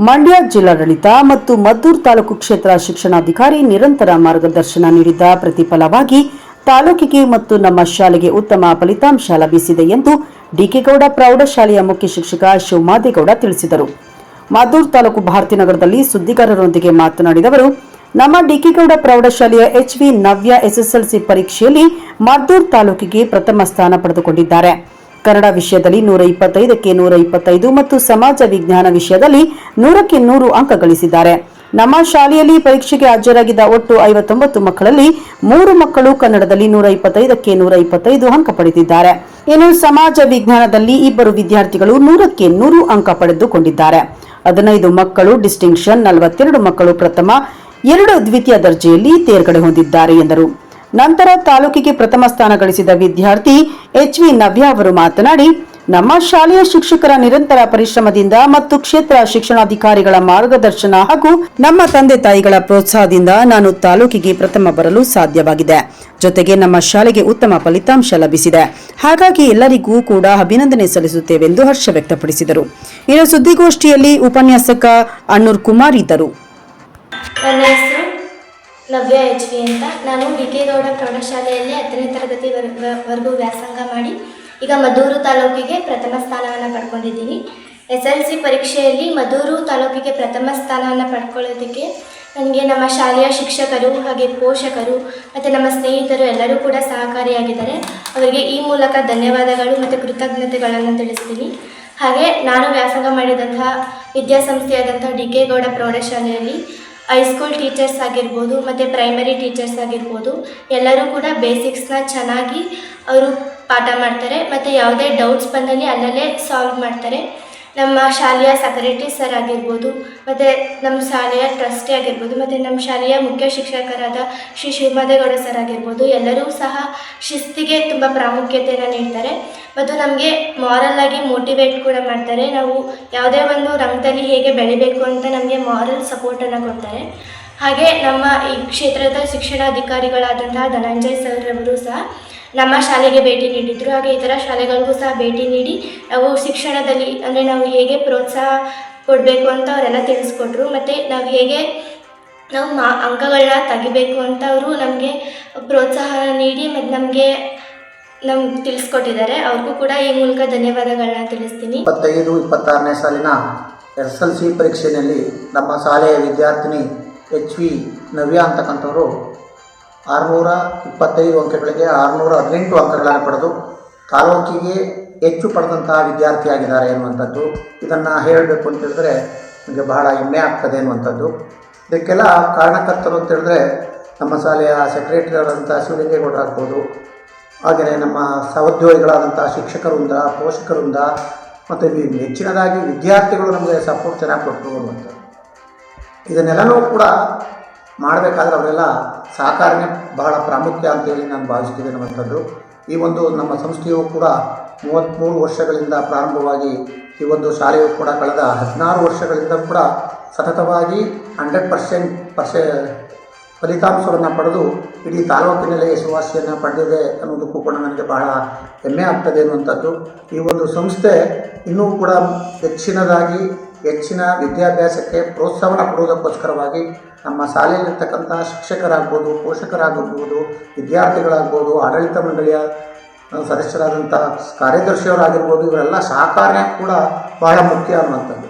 ಮಂಡ್ಯ ಜಿಲ್ಲಾಡಳಿತ ಮತ್ತು ಮದ್ದೂರು ತಾಲೂಕು ಕ್ಷೇತ್ರ ಶಿಕ್ಷಣಾಧಿಕಾರಿ ನಿರಂತರ ಮಾರ್ಗದರ್ಶನ ನೀಡಿದ ಪ್ರತಿಫಲವಾಗಿ ತಾಲೂಕಿಗೆ ಮತ್ತು ನಮ್ಮ ಶಾಲೆಗೆ ಉತ್ತಮ ಫಲಿತಾಂಶ ಲಭಿಸಿದೆ ಎಂದು ಡಿಕೆಗೌಡ ಪ್ರೌಢಶಾಲೆಯ ಮುಖ್ಯ ಶಿಕ್ಷಕ ಶಿವಮಾದೇಗೌಡ ತಿಳಿಸಿದರು. ಮದ್ದೂರು ತಾಲೂಕು ಭಾರತೀನಗರದಲ್ಲಿ ಸುದ್ದಿಗಾರರೊಂದಿಗೆ ಮಾತನಾಡಿದ ಅವರು, ನಮ್ಮ ಡಿಕೆಗೌಡ ಪ್ರೌಢಶಾಲೆಯ ಎಚ್ವಿ ನವ್ಯ ಎಸ್ಎಸ್ಎಲ್ಸಿ ಪರೀಕ್ಷೆಯಲ್ಲಿ ಮದ್ದೂರು ತಾಲೂಕಿಗೆ ಪ್ರಥಮ ಸ್ಥಾನ ಪಡೆದುಕೊಂಡಿದ್ದಾರೆ. ಕನ್ನಡ ವಿಷಯದಲ್ಲಿ 125ಕ್ಕೆ 125 ಮತ್ತು ಸಮಾಜ ವಿಜ್ಞಾನ ವಿಷಯದಲ್ಲಿ 100ಕ್ಕೆ 100 ಅಂಕ ಗಳಿಸಿದ್ದಾರೆ. ನಮ್ಮ ಶಾಲೆಯಲ್ಲಿ ಪರೀಕ್ಷೆಗೆ ಹಾಜರಾಗಿದ್ದ ಒಟ್ಟು 59 ಮಕ್ಕಳಲ್ಲಿ 3 ಮಕ್ಕಳು ಕನ್ನಡದಲ್ಲಿ 125ಕ್ಕೆ 125 ಅಂಕ ಪಡೆದಿದ್ದಾರೆ. ಇನ್ನು ಸಮಾಜ ವಿಜ್ಞಾನದಲ್ಲಿ 2 ವಿದ್ಯಾರ್ಥಿಗಳು 100ಕ್ಕೆ 100 ಅಂಕ ಪಡೆದುಕೊಂಡಿದ್ದಾರೆ. 15 ಮಕ್ಕಳು ಡಿಸ್ಟಿಂಕ್ಷನ್, 42 ಮಕ್ಕಳು ಪ್ರಥಮ, 2 ದ್ವಿತೀಯ ದರ್ಜೆಯಲ್ಲಿ ತೇರ್ಗಡೆ ಹೊಂದಿದ್ದಾರೆ ಎಂದರು. ನಂತರ ತಾಲೂಕಿಗೆ ಪ್ರಥಮ ಸ್ಥಾನ ಗಳಿಸಿದ ವಿದ್ಯಾರ್ಥಿ ಎಚ್ವಿ ನವ್ಯ ಅವರು ಮಾತನಾಡಿ, ನಮ್ಮ ಶಾಲೆಯ ಶಿಕ್ಷಕರ ನಿರಂತರ ಪರಿಶ್ರಮದಿಂದ ಮತ್ತು ಕ್ಷೇತ್ರ ಶಿಕ್ಷಣಾಧಿಕಾರಿಗಳ ಮಾರ್ಗದರ್ಶನ ಹಾಗೂ ನಮ್ಮ ತಂದೆ ತಾಯಿಗಳ ಪ್ರೋತ್ಸಾಹದಿಂದ ನಾನು ತಾಲೂಕಿಗೆ ಪ್ರಥಮ ಬರಲು ಸಾಧ್ಯವಾಗಿದೆ. ಜೊತೆಗೆ ನಮ್ಮ ಶಾಲೆಗೆ ಉತ್ತಮ ಫಲಿತಾಂಶ ಲಭಿಸಿದೆ. ಹಾಗಾಗಿ ಎಲ್ಲರಿಗೂ ಕೂಡ ಅಭಿನಂದನೆ ಸಲ್ಲಿಸುತ್ತೇವೆಂದು ಹರ್ಷ ವ್ಯಕ್ತಪಡಿಸಿದರು. ಇನ್ನು ಸುದ್ದಿಗೋಷ್ಠಿಯಲ್ಲಿ ಉಪನ್ಯಾಸಕ ಅಣ್ಣೂರ್ ಕುಮಾರ್ ಇದ್ದರು. ನವ್ಯ ಎಚ್.ವಿ. ಅಂತ. ನಾನು ಡಿಕೆಗೌಡ ಪ್ರೌಢಶಾಲೆಯಲ್ಲಿ 10ನೇ ತರಗತಿವರೆಗೂ ವ್ಯಾಸಂಗ ಮಾಡಿ ಈಗ ಮದ್ದೂರು ತಾಲೂಕಿಗೆ ಪ್ರಥಮ ಸ್ಥಾನವನ್ನು ಪಡ್ಕೊಂಡಿದ್ದೀನಿ. SLC ಪರೀಕ್ಷೆಯಲ್ಲಿ ಮದ್ದೂರು ತಾಲೂಕಿಗೆ ಪ್ರಥಮ ಸ್ಥಾನವನ್ನು ಪಡ್ಕೊಳ್ಳೋದಕ್ಕೆ ನನಗೆ ನಮ್ಮ ಶಾಲೆಯ ಶಿಕ್ಷಕರು ಹಾಗೆ ಪೋಷಕರು ಮತ್ತು ನಮ್ಮ ಸ್ನೇಹಿತರು ಎಲ್ಲರೂ ಕೂಡ ಸಹಕಾರಿಯಾಗಿದ್ದಾರೆ. ಅವರಿಗೆ ಈ ಮೂಲಕ ಧನ್ಯವಾದಗಳು ಮತ್ತು ಕೃತಜ್ಞತೆಗಳನ್ನು ತಿಳಿಸ್ತೀನಿ. ಹಾಗೆ ನಾನು ವ್ಯಾಸಂಗ ಮಾಡಿದಂತಹ ವಿದ್ಯಾಸಂಸ್ಥೆಯಾದಂಥ ಡಿಕೆಗೌಡ ಪ್ರೌಢಶಾಲೆಯಲ್ಲಿ ಹೈಸ್ಕೂಲ್ ಟೀಚರ್ಸ್ ಆಗಿರ್ಬೋದು ಮತ್ತು ಪ್ರೈಮರಿ ಟೀಚರ್ಸ್ ಆಗಿರ್ಬೋದು ಎಲ್ಲರೂ ಕೂಡ ಬೇಸಿಕ್ಸ್ನ ಚೆನ್ನಾಗಿ ಅವರು ಪಾಠ ಮಾಡ್ತಾರೆ ಮತ್ತು ಯಾವುದೇ ಡೌಟ್ಸ್ ಬಂದಲ್ಲಿ ಅಲ್ಲಲ್ಲೇ ಸಾಲ್ವ್ ಮಾಡ್ತಾರೆ. ನಮ್ಮ ಶಾಲೆಯ ಸೆಕ್ರೆಟರಿ ಸರ್ ಆಗಿರ್ಬೋದು ಮತ್ತು ನಮ್ಮ ಶಾಲೆಯ ಟ್ರಸ್ಟಿ ಆಗಿರ್ಬೋದು ಮತ್ತು ನಮ್ಮ ಶಾಲೆಯ ಮುಖ್ಯ ಶಿಕ್ಷಕರಾದ ಶ್ರೀ ಶಿವಮಾದೇಗೌಡ ಸರ್ ಆಗಿರ್ಬೋದು ಎಲ್ಲರೂ ಸಹ ಶಿಸ್ತಿಗೆ ತುಂಬ ಪ್ರಾಮುಖ್ಯತೆಯನ್ನು ನೀಡ್ತಾರೆ ಮತ್ತು ನಮಗೆ ಮಾರಲ್ ಆಗಿ ಮೋಟಿವೇಟ್ ಕೂಡ ಮಾಡ್ತಾರೆ. ನಾವು ಯಾವುದೇ ಒಂದು ರಂಗದಲ್ಲಿ ಹೇಗೆ ಬೆಳಿಬೇಕು ಅಂತ ನಮಗೆ ಮಾರಲ್ ಸಪೋರ್ಟನ್ನು ಕೊಡ್ತಾರೆ. ಹಾಗೆ ನಮ್ಮ ಈ ಕ್ಷೇತ್ರದ ಶಿಕ್ಷಣಾಧಿಕಾರಿಗಳಾದಂತಹ ಧನಂಜಯ್ ಸರ್ ಅವರು ಸಹ ನಮ್ಮ ಶಾಲೆಗೆ ಭೇಟಿ ನೀಡಿದರು. ಹಾಗೆ ಇತರ ಶಾಲೆಗಳಿಗೂ ಸಹ ಭೇಟಿ ನೀಡಿ ನಾವು ಶಿಕ್ಷಣದಲ್ಲಿ ಅಂದರೆ ನಾವು ಹೇಗೆ ಪ್ರೋತ್ಸಾಹ ಕೊಡಬೇಕು ಅಂತ ಅವರೆಲ್ಲ ತಿಳಿಸ್ಕೊಟ್ರು. ಮತ್ತು ನಾವು ಹೇಗೆ ಅಂಕಗಳನ್ನ ತೆಗಿಬೇಕು ಅಂತ ಅವರು ನಮಗೆ ಪ್ರೋತ್ಸಾಹ ನೀಡಿ ಮತ್ತು ನಮಗೆ ತಿಳಿಸ್ಕೊಟ್ಟಿದ್ದಾರೆ. ಅವ್ರಿಗೂ ಕೂಡ ಈ ಮೂಲಕ ಧನ್ಯವಾದಗಳನ್ನ ತಿಳಿಸ್ತೀನಿ. 25-26ನೇ ಸಾಲಿನ SLC ಪರೀಕ್ಷೆಯಲ್ಲಿ ನಮ್ಮ ಶಾಲೆಯ ವಿದ್ಯಾರ್ಥಿನಿ ಎಚ್.ವಿ. ನವ್ಯ ಅಂತಕ್ಕಂಥವರು 625 ಅಂಕಗಳಿಗೆ 618 ಅಂಕಗಳನ್ನು ಪಡೆದು ತಾಲೂಕಿಗೆ ಹೆಚ್ಚು ಪಡೆದಂತಹ ವಿದ್ಯಾರ್ಥಿಯಾಗಿದ್ದಾರೆ ಎನ್ನುವಂಥದ್ದು. ಇದನ್ನು ಹೇಳಬೇಕು ಅಂತ ಹೇಳಿದ್ರೆ ನನಗೆ ಬಹಳ ಹೆಮ್ಮೆ ಆಗ್ತದೆ ಎನ್ನುವಂಥದ್ದು. ಇದಕ್ಕೆಲ್ಲ ಕಾರಣಕರ್ತರು ಅಂತ ಹೇಳಿದ್ರೆ ನಮ್ಮ ಶಾಲೆಯ ಸೆಕ್ರೆಟರಿ ಆದಂಥ ಶಿವಲಿಂಗೇಗೌಡರಾಗ್ಬೋದು, ಹಾಗೆಯೇ ನಮ್ಮ ಸಹೋದ್ಯೋಗಿಗಳಾದಂಥ ಶಿಕ್ಷಕರಿಂದ, ಪೋಷಕರಿಂದ ಮತ್ತು ಹೆಚ್ಚಿನದಾಗಿ ವಿದ್ಯಾರ್ಥಿಗಳು ನಮಗೆ ಸಪೋರ್ಟ್ ಚೆನ್ನಾಗಿ ಕೊಟ್ಟರು ಅನ್ನುವಂಥದ್ದು. ಇದನ್ನೆಲ್ಲನೂ ಕೂಡ ಮಾಡಬೇಕಾದ್ರೆ ಅವರೆಲ್ಲ ಸಹಕಾರನೇ ಬಹಳ ಪ್ರಾಮುಖ್ಯ ಅಂತೇಳಿ ನಾನು ಭಾವಿಸ್ತಿದ್ದೇನೆ ಅನ್ನುವಂಥದ್ದು. ಈ ಒಂದು ನಮ್ಮ ಸಂಸ್ಥೆಯು ಕೂಡ 33 ವರ್ಷಗಳಿಂದ ಪ್ರಾರಂಭವಾಗಿ ಈ ಒಂದು ಶಾಲೆಯು ಕೂಡ ಕಳೆದ 16 ವರ್ಷಗಳಿಂದ ಕೂಡ ಸತತವಾಗಿ 100% ಫಲಿತಾಂಶವನ್ನು ಪಡೆದು ಇಡೀ ತಾಲೂಕಿನಲ್ಲೇ ಹೆಸರುವಾಸಿಯನ್ನು ಪಡೆದಿದೆ ಅನ್ನೋದಕ್ಕೂ ಕೂಡ ನನಗೆ ಬಹಳ ಹೆಮ್ಮೆ ಆಗ್ತದೆ ಅನ್ನುವಂಥದ್ದು. ಈ ಒಂದು ಸಂಸ್ಥೆ ಇನ್ನೂ ಕೂಡ ಹೆಚ್ಚಿನ ವಿದ್ಯಾಭ್ಯಾಸಕ್ಕೆ ಪ್ರೋತ್ಸಾಹನ ಕೊಡುವುದಕ್ಕೋಸ್ಕರವಾಗಿ ನಮ್ಮ ಶಾಲೆಯಲ್ಲಿರ್ತಕ್ಕಂಥ ಶಿಕ್ಷಕರಾಗ್ಬೋದು, ಪೋಷಕರಾಗಿರ್ಬೋದು, ವಿದ್ಯಾರ್ಥಿಗಳಾಗ್ಬೋದು, ಆಡಳಿತ ಮಂಡಳಿಯ ಸದಸ್ಯರಾದಂಥ ಕಾರ್ಯದರ್ಶಿಯವರಾಗಿರ್ಬೋದು, ಇವರೆಲ್ಲ ಸಹಕಾರ ಕೂಡ ಬಹಳ ಮುಖ್ಯ ಅನ್ನುವಂಥದ್ದು.